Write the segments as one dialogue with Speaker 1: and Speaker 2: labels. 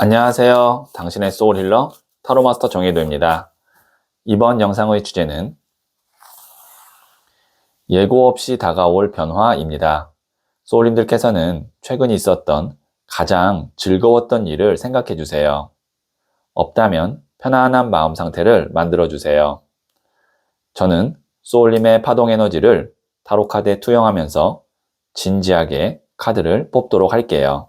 Speaker 1: 안녕하세요. 당신의 소울힐러 타로마스터 정혜도입니다. 이번 영상의 주제는 예고 없이 다가올 변화입니다. 소울님들께서는 최근 있었던 가장 즐거웠던 일을 생각해 주세요. 없다면 편안한 마음 상태를 만들어 주세요. 저는 소울님의 파동 에너지를 타로 카드에 투영하면서 진지하게 카드를 뽑도록 할게요.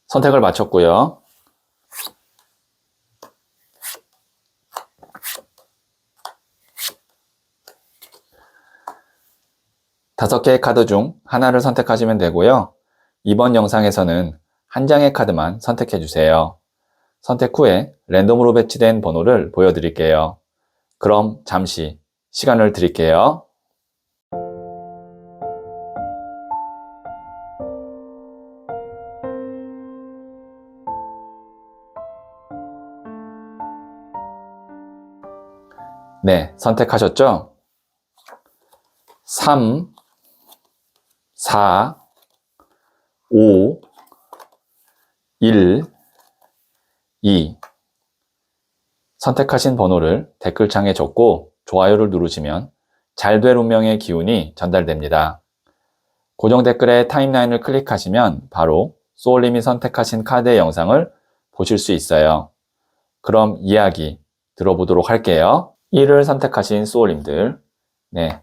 Speaker 1: 선택을 마쳤고요. 다섯 개의 카드 중 하나를 선택하시면 되고요. 이번 영상에서는 한 장의 카드만 선택해 주세요. 선택 후에 랜덤으로 배치된 번호를 보여드릴게요. 그럼 잠시 시간을 드릴게요. 네, 선택하셨죠? 3, 4, 5, 1, 2 선택하신 번호를 댓글창에 적고 좋아요를 누르시면 잘 될 운명의 기운이 전달됩니다. 고정 댓글에 타임라인을 클릭하시면 바로 소울님이 선택하신 카드의 영상을 보실 수 있어요. 그럼 이야기 들어보도록 할게요. 1을 선택하신 소울님들, 네,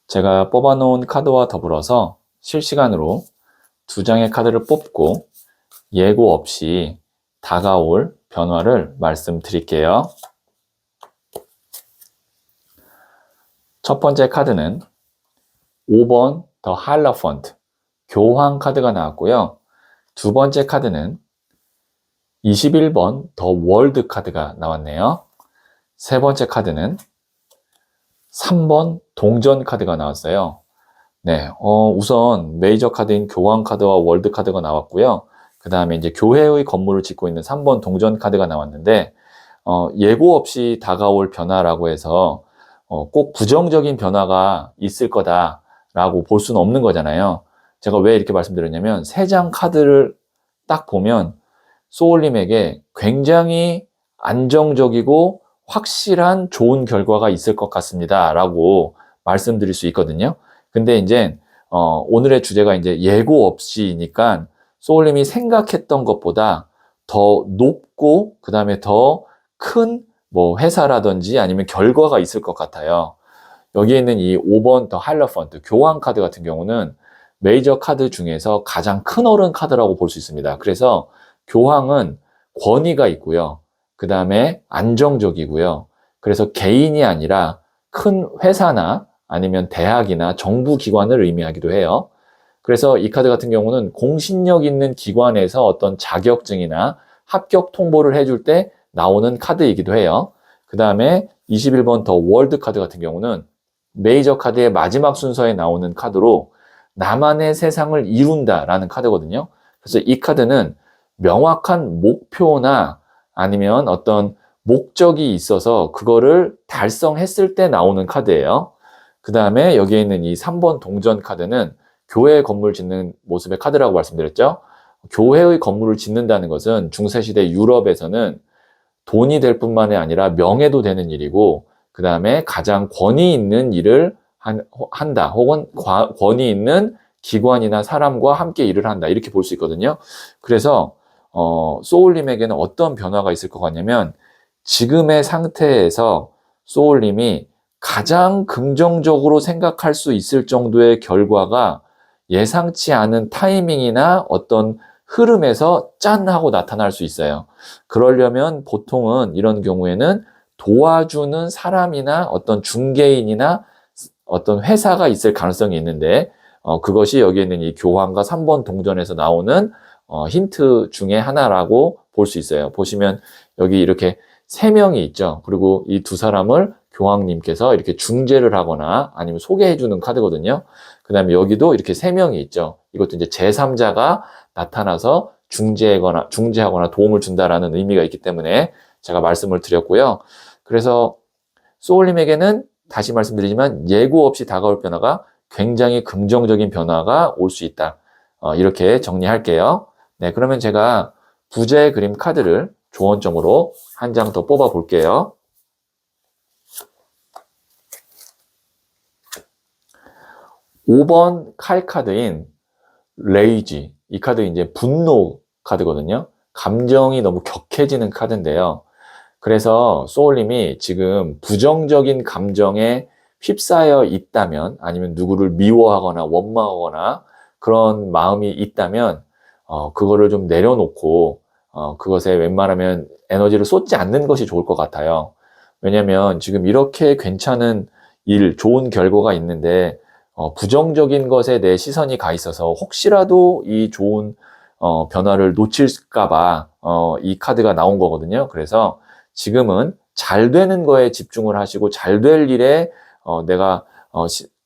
Speaker 1: 제가 뽑아놓은 카드와 더불어서 실시간으로 두 장의 카드를 뽑고 예고 없이 다가올 변화를 말씀드릴게요. 첫 번째 카드는 5번 더 할러펀트 교황 카드가 나왔고요. 두 번째 카드는 21번 더 월드 카드가 나왔네요. 세 번째 카드는 3번 동전 카드가 나왔어요. 네, 우선 메이저 카드인 교황 카드와 월드 카드가 나왔고요. 그 다음에 이제 교회의 건물을 짓고 있는 3번 동전 카드가 나왔는데, 예고 없이 다가올 변화라고 해서, 꼭 부정적인 변화가 있을 거다라고 볼 수는 없는 거잖아요. 제가 왜 이렇게 말씀드렸냐면, 세 장 카드를 딱 보면, 소울님에게 굉장히 안정적이고 확실한 좋은 결과가 있을 것 같습니다. 라고 말씀드릴 수 있거든요. 근데 이제, 오늘의 주제가 이제 예고 없이니까 소울님이 생각했던 것보다 더 높고, 그 다음에 더 큰 뭐 회사라든지 아니면 결과가 있을 것 같아요. 여기에 있는 이 5번 더 할러펀트, 교황 카드 같은 경우는 메이저 카드 중에서 가장 큰 어른 카드라고 볼 수 있습니다. 그래서 교황은 권위가 있고요. 그 다음에 안정적이고요. 그래서 개인이 아니라 큰 회사나 아니면 대학이나 정부 기관을 의미하기도 해요. 그래서 이 카드 같은 경우는 공신력 있는 기관에서 어떤 자격증이나 합격 통보를 해줄 때 나오는 카드이기도 해요. 그 다음에 21번 더 월드 카드 같은 경우는 메이저 카드의 마지막 순서에 나오는 카드로 나만의 세상을 이룬다라는 카드거든요. 그래서 이 카드는 명확한 목표나 아니면 어떤 목적이 있어서 그거를 달성했을 때 나오는 카드예요. 그 다음에 여기에 있는 이 3번 동전 카드는 교회 건물 짓는 모습의 카드라고 말씀드렸죠. 교회의 건물을 짓는다는 것은 중세시대 유럽에서는 돈이 될 뿐만이 아니라 명예도 되는 일이고, 그 다음에 가장 권위 있는 일을 한다, 혹은 권위 있는 기관이나 사람과 함께 일을 한다, 이렇게 볼 수 있거든요. 그래서 소울님에게는 어떤 변화가 있을 것 같냐면, 지금의 상태에서 소울님이 가장 긍정적으로 생각할 수 있을 정도의 결과가 예상치 않은 타이밍이나 어떤 흐름에서 짠 하고 나타날 수 있어요. 그러려면 보통은 이런 경우에는 도와주는 사람이나 어떤 중개인이나 어떤 회사가 있을 가능성이 있는데, 그것이 여기에 있는 이 교황과 3번 동전에서 나오는 힌트 중에 하나라고 볼 수 있어요. 보시면 여기 이렇게 3명이 있죠. 그리고 이 두 사람을 교황님께서 이렇게 중재를 하거나 아니면 소개해 주는 카드거든요. 그 다음에 여기도 이렇게 3명이 있죠. 이것도 이제 제3자가 나타나서 중재하거나 도움을 준다라는 의미가 있기 때문에 제가 말씀을 드렸고요. 그래서 소울님에게는 다시 말씀드리지만 예고 없이 다가올 변화가 굉장히 긍정적인 변화가 올 수 있다. 이렇게 정리할게요. 네, 그러면 제가 부자의 그림 카드를 조언점으로 한 장 더 뽑아 볼게요. 5번 칼 카드인 레이지. 이 카드 이제 분노 카드거든요. 감정이 너무 격해지는 카드인데요. 그래서 소울님이 지금 부정적인 감정에 휩싸여 있다면, 아니면 누구를 미워하거나 원망하거나 그런 마음이 있다면 그거를 좀 내려놓고 그것에 웬만하면 에너지를 쏟지 않는 것이 좋을 것 같아요. 왜냐면 지금 이렇게 괜찮은 일, 좋은 결과가 있는데 부정적인 것에 내 시선이 가 있어서 혹시라도 이 좋은 변화를 놓칠까 봐 이 카드가 나온 거거든요. 그래서 지금은 잘 되는 거에 집중을 하시고 잘 될 일에 내가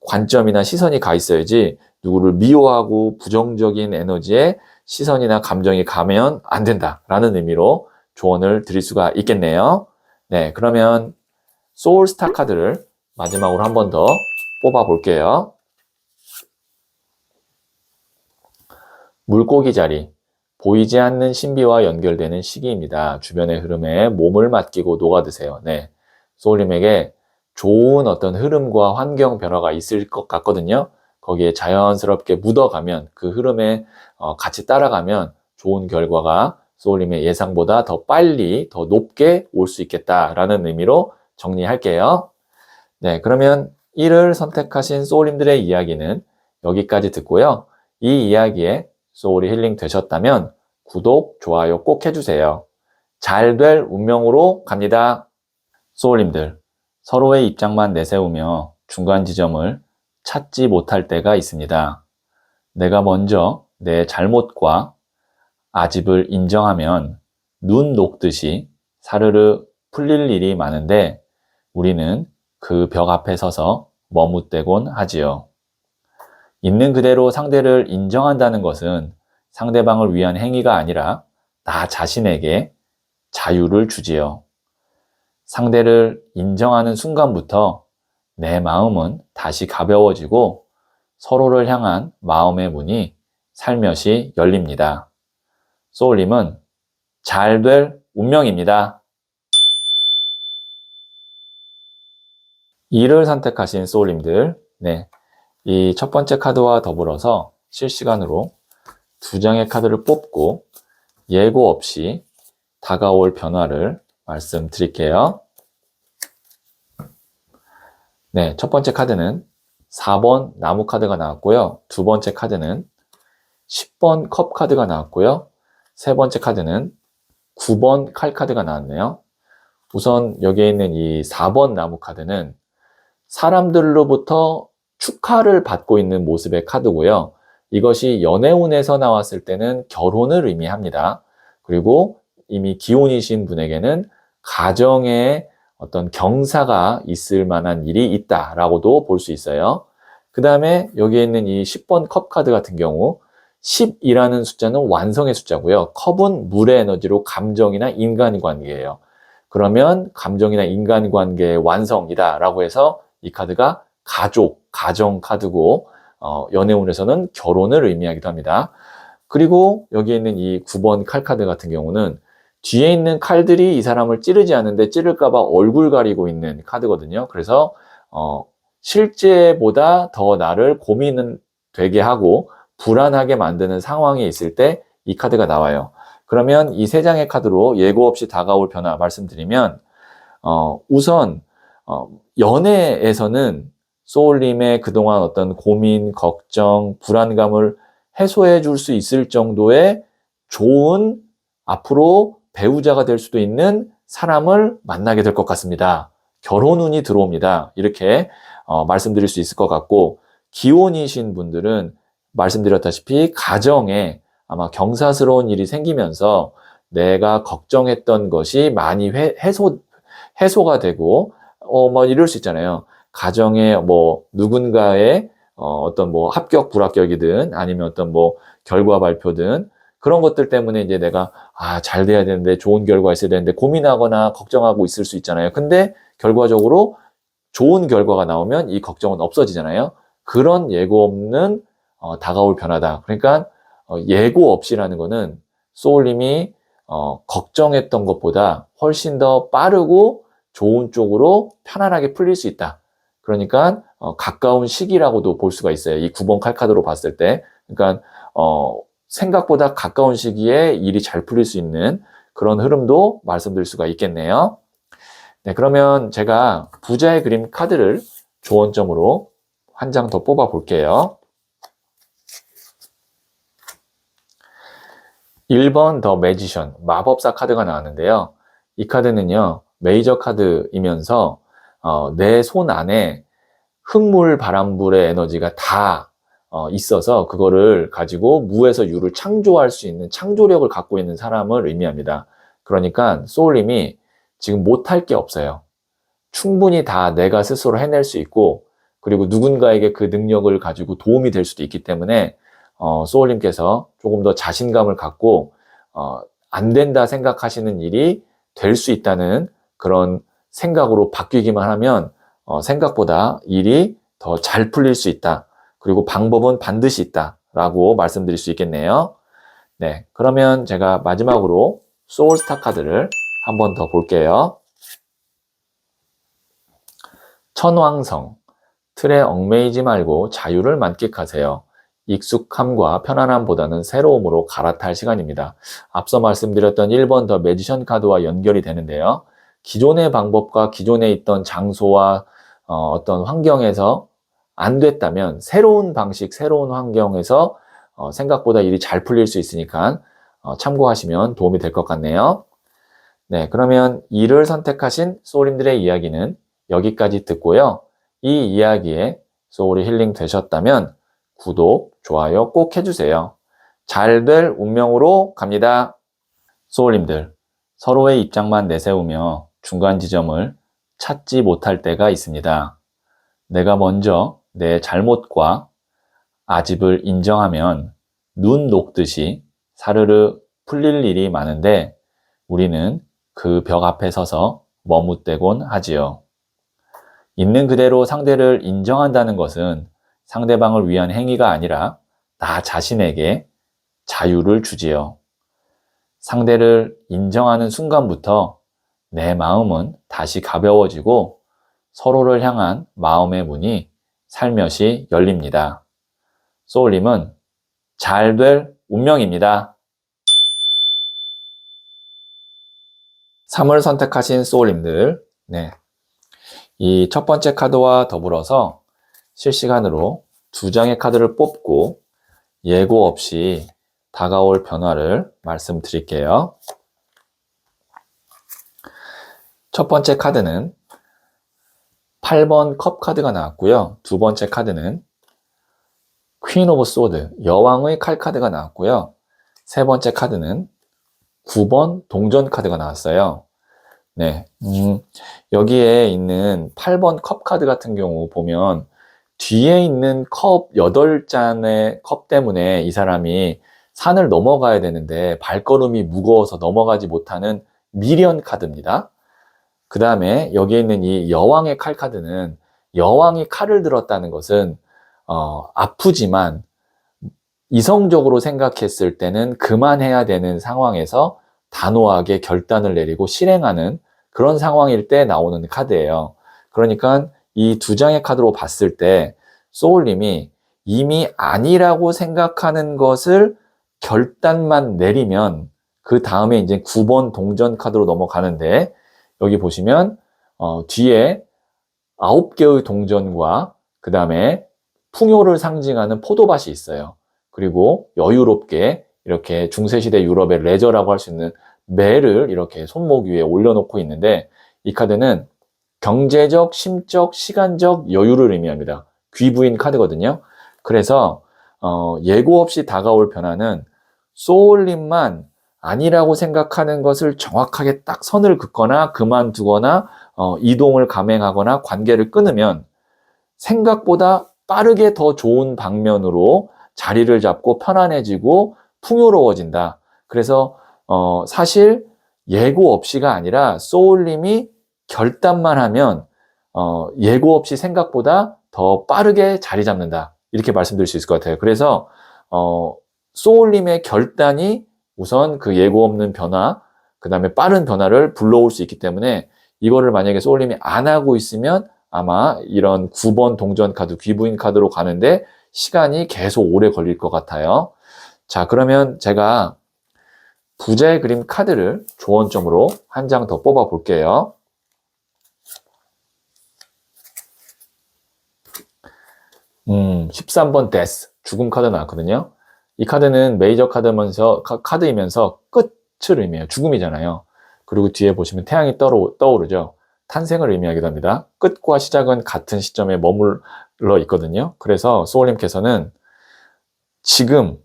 Speaker 1: 관점이나 시선이 가 있어야지, 누구를 미워하고 부정적인 에너지에 시선이나 감정이 가면 안 된다라는 의미로 조언을 드릴 수가 있겠네요. 네, 그러면 소울스타 카드를 마지막으로 한 번 더 뽑아 볼게요. 물고기 자리, 보이지 않는 신비와 연결되는 시기입니다. 주변의 흐름에 몸을 맡기고 녹아드세요. 네, 소울님에게 좋은 어떤 흐름과 환경 변화가 있을 것 같거든요. 거기에 자연스럽게 묻어가면, 그 흐름에 같이 따라가면 좋은 결과가 소울님의 예상보다 더 빨리, 더 높게 올 수 있겠다라는 의미로 정리할게요. 네, 그러면 1을 선택하신 소울님들의 이야기는 여기까지 듣고요. 이 이야기에 소울이 힐링 되셨다면 구독, 좋아요 꼭 해주세요. 잘 될 운명으로 갑니다. 소울님들, 서로의 입장만 내세우며 중간 지점을 찾지 못할 때가 있습니다. 내가 먼저 내 잘못과 아집을 인정하면 눈 녹듯이 사르르 풀릴 일이 많은데, 우리는 그 벽 앞에 서서 머뭇대곤 하지요. 있는 그대로 상대를 인정한다는 것은 상대방을 위한 행위가 아니라 나 자신에게 자유를 주지요. 상대를 인정하는 순간부터 내 마음은 다시 가벼워지고 서로를 향한 마음의 문이 살며시 열립니다. 소울님은 잘 될 운명입니다. 2를 선택하신 소울님들, 네, 이 첫 번째 카드와 더불어서 실시간으로 2장의 카드를 뽑고 예고 없이 다가올 변화를 말씀드릴게요. 네, 첫 번째 카드는 4번 나무 카드가 나왔고요. 두 번째 카드는 10번 컵 카드가 나왔고요. 세 번째 카드는 9번 칼 카드가 나왔네요. 우선 여기에 있는 이 4번 나무 카드는 사람들로부터 축하를 받고 있는 모습의 카드고요. 이것이 연애운에서 나왔을 때는 결혼을 의미합니다. 그리고 이미 기혼이신 분에게는 가정에 어떤 경사가 있을 만한 일이 있다라고도 볼 수 있어요. 그 다음에 여기에 있는 이 10번 컵 카드 같은 경우 10이라는 숫자는 완성의 숫자고요. 컵은 물의 에너지로 감정이나 인간관계예요. 그러면 감정이나 인간관계의 완성이다라고 해서 이 카드가 가족, 가정 카드고 연애운에서는 결혼을 의미하기도 합니다. 그리고 여기에 있는 이 9번 칼 카드 같은 경우는 뒤에 있는 칼들이 이 사람을 찌르지 않는데 찌를까봐 얼굴 가리고 있는 카드거든요. 그래서 실제보다 더 나를 고민은 되게 하고 불안하게 만드는 상황에 있을 때 이 카드가 나와요. 그러면 이 세 장의 카드로 예고 없이 다가올 변화 말씀드리면 우선 연애에서는 소울님의 그동안 어떤 고민, 걱정, 불안감을 해소해 줄 수 있을 정도의 좋은, 앞으로 배우자가 될 수도 있는 사람을 만나게 될 것 같습니다. 결혼운이 들어옵니다. 이렇게 말씀드릴 수 있을 것 같고, 기혼이신 분들은 말씀드렸다시피 가정에 아마 경사스러운 일이 생기면서 내가 걱정했던 것이 많이 해소가 되고 뭐 이럴 수 있잖아요. 가정에 뭐 누군가의 어떤 뭐 합격 불합격이든 아니면 어떤 뭐 결과 발표든 그런 것들 때문에 이제 내가 잘 돼야 되는데 좋은 결과 있어야 되는데 고민하거나 걱정하고 있을 수 있잖아요. 근데 결과적으로 좋은 결과가 나오면 이 걱정은 없어지잖아요. 그런 예고 없는 다가올 변화다. 그러니까 예고 없이라는 거는 소울님이 걱정했던 것보다 훨씬 더 빠르고 좋은 쪽으로 편안하게 풀릴 수 있다. 그러니까 가까운 시기라고도 볼 수가 있어요. 이 9번 칼카드로 봤을 때. 그러니까 생각보다 가까운 시기에 일이 잘 풀릴 수 있는 그런 흐름도 말씀드릴 수가 있겠네요. 네, 그러면 제가 부자의 그림 카드를 조언점으로 한 장 더 뽑아 볼게요. 1번 더 매지션, 마법사 카드가 나왔는데요. 이 카드는요, 메이저 카드이면서 내 손 안에 흙물, 바람불의 에너지가 다 있어서 그거를 가지고 무에서 유를 창조할 수 있는 창조력을 갖고 있는 사람을 의미합니다. 그러니까 소울님이 지금 못할 게 없어요. 충분히 다 내가 스스로 해낼 수 있고 그리고 누군가에게 그 능력을 가지고 도움이 될 수도 있기 때문에 소울님께서 조금 더 자신감을 갖고 안 된다 생각하시는 일이 될 수 있다는 그런 생각으로 바뀌기만 하면 생각보다 일이 더 잘 풀릴 수 있다. 그리고 방법은 반드시 있다. 라고 말씀드릴 수 있겠네요. 네, 그러면 제가 마지막으로 소울스타 카드를 한 번 더 볼게요. 천왕성, 틀에 얽매이지 말고 자유를 만끽하세요. 익숙함과 편안함보다는 새로움으로 갈아탈 시간입니다. 앞서 말씀드렸던 1번 더 매지션 카드와 연결이 되는데요. 기존의 방법과 기존에 있던 장소와 어떤 환경에서 안 됐다면 새로운 방식, 새로운 환경에서 생각보다 일이 잘 풀릴 수 있으니까 참고하시면 도움이 될 것 같네요. 네, 그러면 이를 선택하신 소울님들의 이야기는 여기까지 듣고요. 이 이야기에 소울이 힐링 되셨다면 구독, 좋아요 꼭 해주세요. 잘 될 운명으로 갑니다. 소울님들, 서로의 입장만 내세우며 중간 지점을 찾지 못할 때가 있습니다. 내가 먼저 내 잘못과 아집을 인정하면 눈 녹듯이 사르르 풀릴 일이 많은데 우리는 그 벽 앞에 서서 머뭇대곤 하지요. 있는 그대로 상대를 인정한다는 것은 상대방을 위한 행위가 아니라 나 자신에게 자유를 주지요. 상대를 인정하는 순간부터 내 마음은 다시 가벼워지고 서로를 향한 마음의 문이 살며시 열립니다. 소울님은 잘 될 운명입니다. 3을 선택하신 소울님들, 네. 이 첫 번째 카드와 더불어서 실시간으로 2장의 카드를 뽑고 예고 없이 다가올 변화를 말씀드릴게요. 첫 번째 카드는 8번 컵 카드가 나왔고요. 두 번째 카드는 퀸 오브 소드, 여왕의 칼 카드가 나왔고요. 세 번째 카드는 9번 동전 카드가 나왔어요. 네, 여기에 있는 8번 컵 카드 같은 경우 보면 뒤에 있는 컵 8잔의 컵 때문에 이 사람이 산을 넘어가야 되는데 발걸음이 무거워서 넘어가지 못하는 미련 카드입니다. 그 다음에 여기에 있는 이 여왕의 칼 카드는 여왕이 칼을 들었다는 것은 아프지만 이성적으로 생각했을 때는 그만해야 되는 상황에서 단호하게 결단을 내리고 실행하는 그런 상황일 때 나오는 카드예요. 그러니까 이 2장의 카드로 봤을 때 소울님이 이미 아니라고 생각하는 것을 결단만 내리면 그 다음에 이제 9번 동전 카드로 넘어가는데 여기 보시면 뒤에 9개의 동전과 그 다음에 풍요를 상징하는 포도밭이 있어요. 그리고 여유롭게 이렇게 중세시대 유럽의 레저라고 할 수 있는 매를 이렇게 손목 위에 올려놓고 있는데 이 카드는 경제적, 심적, 시간적 여유를 의미합니다. 귀부인 카드거든요. 그래서 예고 없이 다가올 변화는 소울님만 아니라고 생각하는 것을 정확하게 딱 선을 긋거나 그만두거나 이동을 감행하거나 관계를 끊으면 생각보다 빠르게 더 좋은 방면으로 자리를 잡고 편안해지고 풍요로워진다. 그래서 사실 예고 없이가 아니라 소울님이 결단만 하면 예고 없이 생각보다 더 빠르게 자리 잡는다. 이렇게 말씀드릴 수 있을 것 같아요. 그래서 소울님의 결단이 우선 그 예고 없는 변화, 그 다음에 빠른 변화를 불러올 수 있기 때문에 이거를 만약에 소울님이 안 하고 있으면 아마 이런 9번 동전 카드, 귀부인 카드로 가는데 시간이 계속 오래 걸릴 것 같아요. 자, 그러면 제가 부자의 그림 카드를 조언점으로 한 장 더 뽑아 볼게요. 음, 13번 데스, 죽음 카드 나왔거든요. 이 카드는 메이저 카드이면서 끝을 의미해요. 죽음이잖아요. 그리고 뒤에 보시면 태양이 떠오르죠. 탄생을 의미하기도 합니다. 끝과 시작은 같은 시점에 머물러 있거든요. 그래서 소울님께서는 지금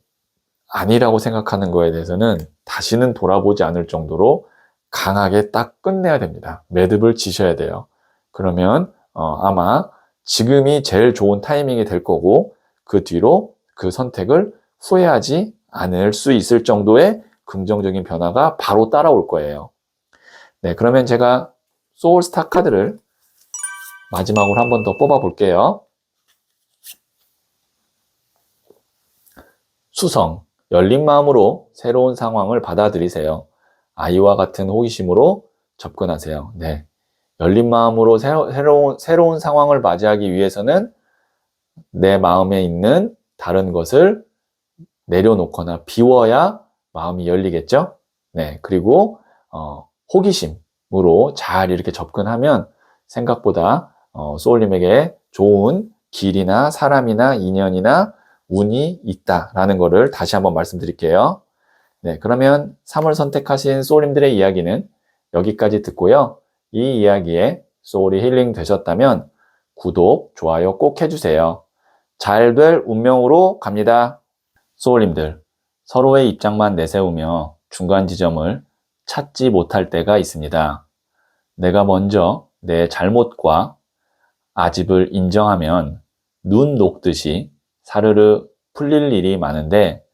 Speaker 1: 아니라고 생각하는 거에 대해서는 다시는 돌아보지 않을 정도로 강하게 딱 끝내야 됩니다. 매듭을 지셔야 돼요. 그러면 아마 지금이 제일 좋은 타이밍이 될 거고 그 뒤로 그 선택을 후회하지 않을 수 있을 정도의 긍정적인 변화가 바로 따라올 거예요. 네, 그러면 제가 소울스타 카드를 마지막으로 한 번 더 뽑아 볼게요. 수성, 열린 마음으로 새로운 상황을 받아들이세요. 아이와 같은 호기심으로 접근하세요. 네, 열린 마음으로 새로운 상황을 맞이하기 위해서는 내 마음에 있는 다른 것을 내려놓거나 비워야 마음이 열리겠죠? 네, 그리고 호기심으로 잘 이렇게 접근하면 생각보다 소울님에게 좋은 길이나 사람이나 인연이나 운이 있다라는 것을 다시 한번 말씀드릴게요. 네, 그러면 3월 선택하신 소울님들의 이야기는 여기까지 듣고요. 이 이야기에 소울이 힐링 되셨다면 구독, 좋아요 꼭 해주세요. 잘 될 운명으로 갑니다. 소울님들, 서로의 입장만 내세우며 중간 지점을 찾지 못할 때가 있습니다. 내가 먼저 내 잘못과 아집을 인정하면 눈 녹듯이 사르르 풀릴 일이 많은데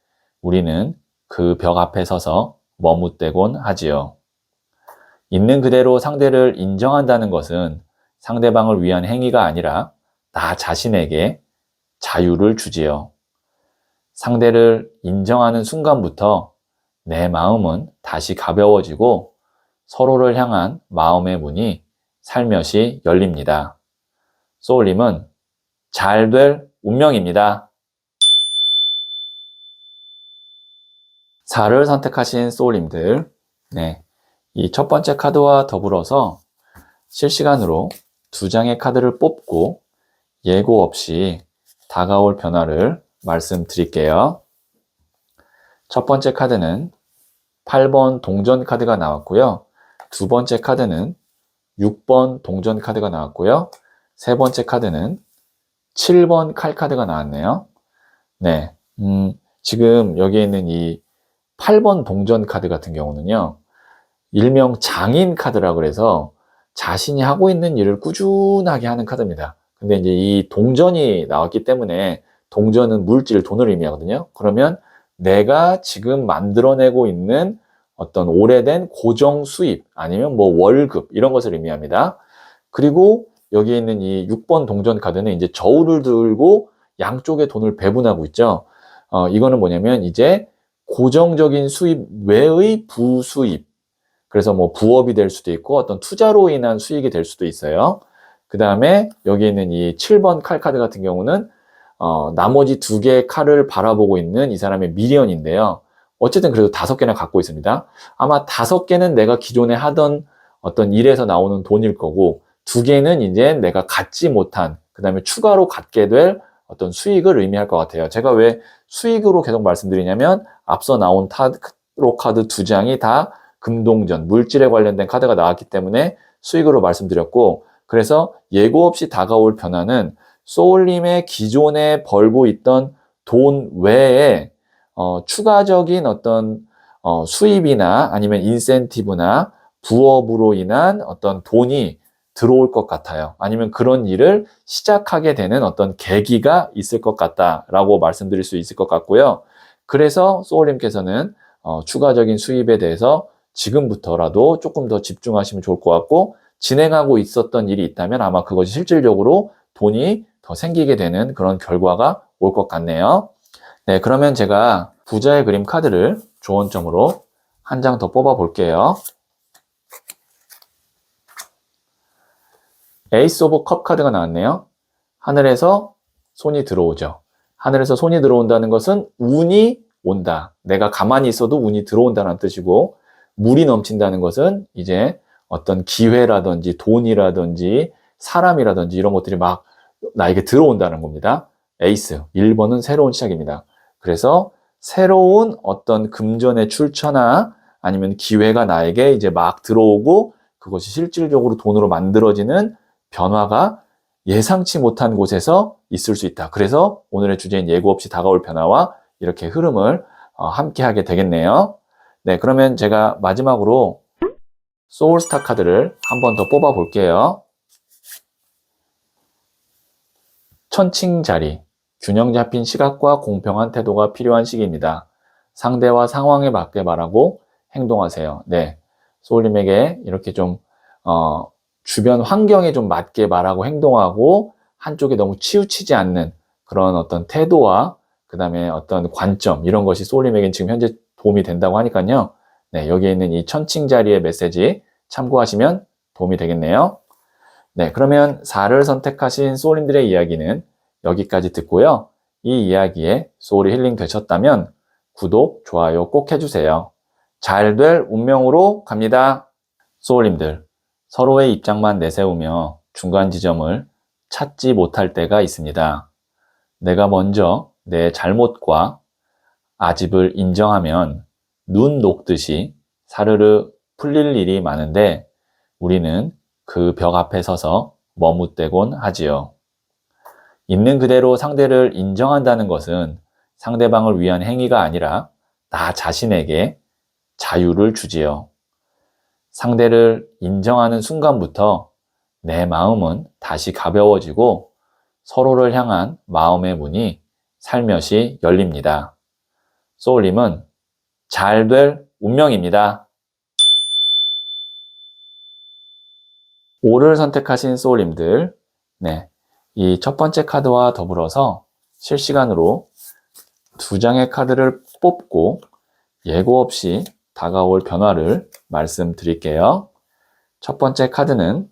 Speaker 1: 우리는 그 벽 앞에 서서 머뭇대곤 하지요. 있는 그대로 상대를 인정한다는 것은 상대방을 위한 행위가 아니라 나 자신에게 자유를 주지요. 상대를 인정하는 순간부터 내 마음은 다시 가벼워지고 서로를 향한 마음의 문이 살며시 열립니다. 소울님은 잘 될 운명입니다. 4를 선택하신 소울님들, 네, 이 첫 번째 카드와 더불어서 실시간으로 2장의 카드를 뽑고 예고 없이 다가올 변화를 말씀드릴게요. 첫 번째 카드는 8번 동전 카드가 나왔고요. 두 번째 카드는 6번 동전 카드가 나왔고요. 세 번째 카드는 7번 칼 카드가 나왔네요. 네, 지금 여기에 있는 이 8번 동전 카드 같은 경우는요, 일명 장인 카드라고 그래서 자신이 하고 있는 일을 꾸준하게 하는 카드입니다. 근데 이제 이 동전이 나왔기 때문에 동전은 물질, 돈을 의미하거든요. 그러면 내가 지금 만들어내고 있는 어떤 오래된 고정 수입 아니면 뭐 월급 이런 것을 의미합니다. 그리고 여기에 있는 이 6번 동전 카드는 이제 저울을 들고 양쪽에 돈을 배분하고 있죠. 이거는 뭐냐면 이제 고정적인 수입 외의 부수입. 그래서 뭐 부업이 될 수도 있고 어떤 투자로 인한 수익이 될 수도 있어요. 그 다음에 여기 있는 이 7번 칼 카드 같은 경우는 나머지 2개의 칼을 바라보고 있는 이 사람의 미련인데요. 어쨌든 그래도 5개나 갖고 있습니다. 아마 5개는 내가 기존에 하던 어떤 일에서 나오는 돈일 거고 2개는 이제 내가 갖지 못한 그 다음에 추가로 갖게 될 어떤 수익을 의미할 것 같아요. 제가 왜 수익으로 계속 말씀드리냐면 앞서 나온 타로 카드 2장이 다 금동전, 물질에 관련된 카드가 나왔기 때문에 수익으로 말씀드렸고, 그래서 예고 없이 다가올 변화는 소울님의 기존에 벌고 있던 돈 외에 추가적인 어떤 수입이나 아니면 인센티브나 부업으로 인한 어떤 돈이 들어올 것 같아요. 아니면 그런 일을 시작하게 되는 어떤 계기가 있을 것 같다라고 말씀드릴 수 있을 것 같고요. 그래서 소울님께서는 추가적인 수입에 대해서 지금부터라도 조금 더 집중하시면 좋을 것 같고, 진행하고 있었던 일이 있다면 아마 그것이 실질적으로 돈이 더 생기게 되는 그런 결과가 올 것 같네요. 네, 그러면 제가 부자의 그림 카드를 조언점으로 한 장 더 뽑아 볼게요. 에이스 오브 컵 카드가 나왔네요. 하늘에서 손이 들어오죠. 하늘에서 손이 들어온다는 것은 운이 온다. 내가 가만히 있어도 운이 들어온다는 뜻이고, 물이 넘친다는 것은 이제 어떤 기회라든지 돈이라든지 사람이라든지 이런 것들이 막 나에게 들어온다는 겁니다. 에이스, 1번은 새로운 시작입니다. 그래서 새로운 어떤 금전의 출처나 아니면 기회가 나에게 이제 막 들어오고, 그것이 실질적으로 돈으로 만들어지는 변화가 예상치 못한 곳에서 있을 수 있다. 그래서 오늘의 주제인 예고 없이 다가올 변화와 이렇게 흐름을 함께 하게 되겠네요. 네, 그러면 제가 마지막으로 소울스타 카드를 한 번 더 뽑아 볼게요. 천칭자리, 균형 잡힌 시각과 공평한 태도가 필요한 시기입니다. 상대와 상황에 맞게 말하고 행동하세요. 네, 소울님에게 이렇게 좀 주변 환경에 좀 맞게 말하고 행동하고 한쪽에 너무 치우치지 않는 그런 어떤 태도와 그 다음에 어떤 관점, 이런 것이 소울님에게는 지금 현재 도움이 된다고 하니까요. 네, 여기에 있는 이 천칭자리의 메시지 참고하시면 도움이 되겠네요. 네, 그러면 4를 선택하신 소울님들의 이야기는 여기까지 듣고요. 이 이야기에 소울이 힐링 되셨다면 구독, 좋아요 꼭 해주세요. 잘 될 운명으로 갑니다. 소울님들, 서로의 입장만 내세우며 중간 지점을 찾지 못할 때가 있습니다. 내가 먼저 내 잘못과 아집을 인정하면 눈 녹듯이 사르르 풀릴 일이 많은데 우리는 그 벽 앞에 서서 머뭇대곤 하지요. 있는 그대로 상대를 인정한다는 것은 상대방을 위한 행위가 아니라 나 자신에게 자유를 주지요. 상대를 인정하는 순간부터 내 마음은 다시 가벼워지고 서로를 향한 마음의 문이 살며시 열립니다. 소울님은 잘 될 운명입니다. 5를 선택하신 소울님들, 네, 이 첫 번째 카드와 더불어서 실시간으로 2장의 카드를 뽑고 예고 없이 다가올 변화를 말씀드릴게요. 첫 번째 카드는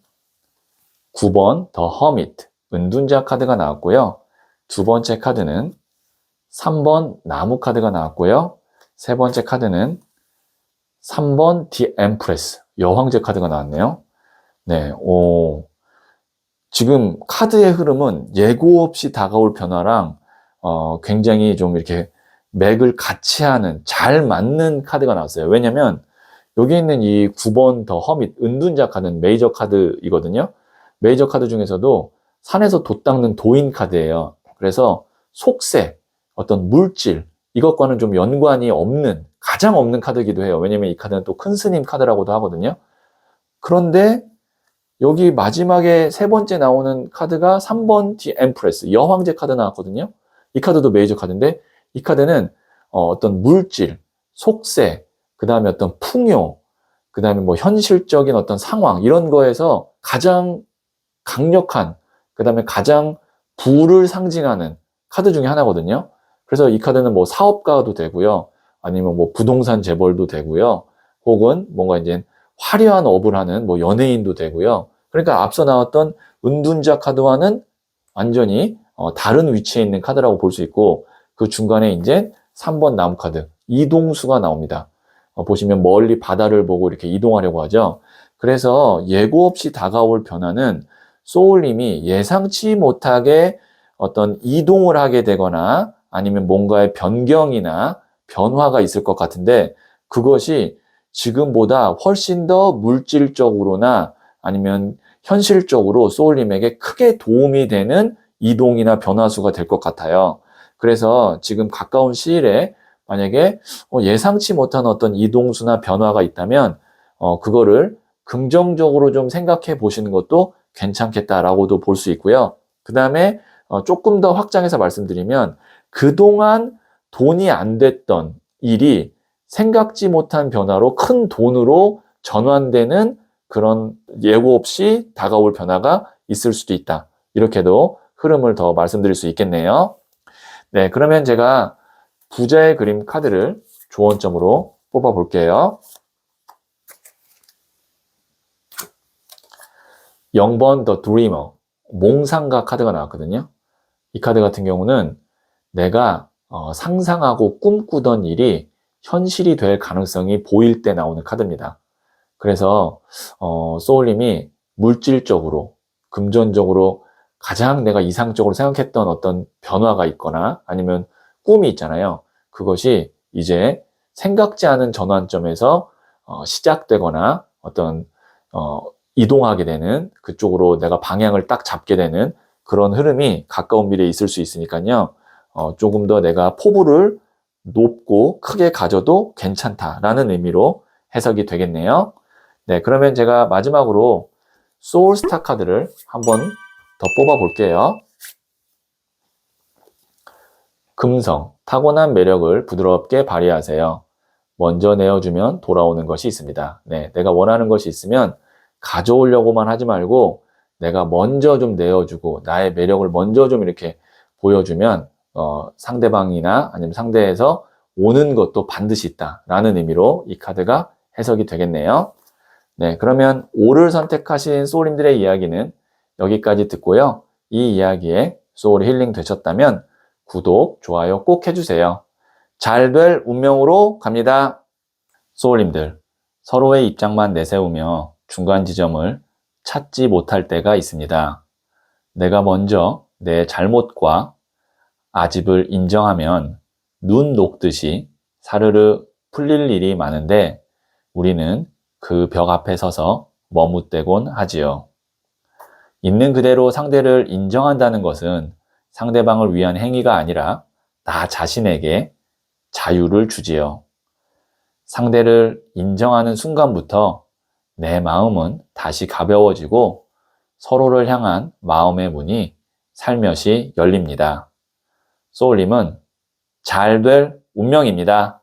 Speaker 1: 9번 더 허밋, 은둔자 카드가 나왔고요. 두 번째 카드는 3번 나무 카드가 나왔고요. 세 번째 카드는 3번 디 엠프레스, 여황제 카드가 나왔네요. 네, 지금 카드의 흐름은 예고 없이 다가올 변화랑 굉장히 좀 이렇게 맥을 같이 하는, 잘 맞는 카드가 나왔어요. 왜냐면 여기 있는 이 9번 더 허밋, 은둔자 카드는 메이저 카드이거든요. 메이저 카드 중에서도 산에서 돛 닦는 도인 카드예요. 그래서 속세, 어떤 물질, 이것과는 좀 연관이 없는, 가장 없는 카드이기도 해요. 왜냐면 이 카드는 또 큰 스님 카드라고도 하거든요. 그런데 여기 마지막에 세 번째 나오는 카드가 3번 디 엠프레스, 여황제 카드 나왔거든요. 이 카드도 메이저 카드인데 이 카드는 어떤 물질, 속세, 그 다음에 어떤 풍요, 그 다음에 뭐 현실적인 어떤 상황, 이런 거에서 가장 강력한, 그 다음에 가장 부를 상징하는 카드 중에 하나거든요. 그래서 이 카드는 뭐 사업가도 되고요. 아니면 뭐 부동산 재벌도 되고요. 혹은 뭔가 이제 화려한 업을 하는 뭐 연예인도 되고요. 그러니까 앞서 나왔던 은둔자 카드와는 완전히 다른 위치에 있는 카드라고 볼 수 있고, 그 중간에 이제 3번 나무 카드, 이동수가 나옵니다. 보시면 멀리 바다를 보고 이렇게 이동하려고 하죠. 그래서 예고 없이 다가올 변화는 소울님이 예상치 못하게 어떤 이동을 하게 되거나 아니면 뭔가의 변경이나 변화가 있을 것 같은데, 그것이 지금보다 훨씬 더 물질적으로나 아니면 현실적으로 소울님에게 크게 도움이 되는 이동이나 변화수가 될 것 같아요. 그래서 지금 가까운 시일에 만약에 예상치 못한 어떤 이동수나 변화가 있다면 그거를 긍정적으로 좀 생각해 보시는 것도 괜찮겠다라고도 볼 수 있고요. 그 다음에 조금 더 확장해서 말씀드리면 그동안 돈이 안 됐던 일이 생각지 못한 변화로 큰 돈으로 전환되는 그런 예고 없이 다가올 변화가 있을 수도 있다. 이렇게도 흐름을 더 말씀드릴 수 있겠네요. 네, 그러면 제가 부자의 그림 카드를 조언점으로 뽑아 볼게요. 0번 더 드리머, 몽상가 카드가 나왔거든요. 이 카드 같은 경우는 내가 상상하고 꿈꾸던 일이 현실이 될 가능성이 보일 때 나오는 카드입니다. 그래서 소울님이 물질적으로, 금전적으로 가장 내가 이상적으로 생각했던 어떤 변화가 있거나 아니면 꿈이 있잖아요. 그것이 이제 생각지 않은 전환점에서 시작되거나 어떤 이동하게 되는, 그쪽으로 내가 방향을 딱 잡게 되는 그런 흐름이 가까운 미래에 있을 수 있으니까요. 조금 더 내가 포부를 높고 크게 가져도 괜찮다라는 의미로 해석이 되겠네요. 네, 그러면 제가 마지막으로 소울스타 카드를 한번 더 뽑아 볼게요. 금성, 타고난 매력을 부드럽게 발휘하세요. 먼저 내어주면 돌아오는 것이 있습니다. 네, 내가 원하는 것이 있으면 가져오려고만 하지 말고 내가 먼저 좀 내어주고 나의 매력을 먼저 좀 이렇게 보여주면 상대방이나 아니면 상대에서 오는 것도 반드시 있다라는 의미로 이 카드가 해석이 되겠네요. 네, 그러면 O를 선택하신 소울님들의 이야기는 여기까지 듣고요. 이 이야기에 소울 힐링 되셨다면 구독, 좋아요 꼭 해주세요. 잘 될 운명으로 갑니다. 소울님들, 서로의 입장만 내세우며 중간 지점을 찾지 못할 때가 있습니다. 내가 먼저 내 잘못과 아집을 인정하면 눈 녹듯이 사르르 풀릴 일이 많은데 우리는 그 벽 앞에 서서 머뭇대곤 하지요. 있는 그대로 상대를 인정한다는 것은 상대방을 위한 행위가 아니라 나 자신에게 자유를 주지요. 상대를 인정하는 순간부터 내 마음은 다시 가벼워지고 서로를 향한 마음의 문이 살며시 열립니다. 소울님은 잘 될 운명입니다.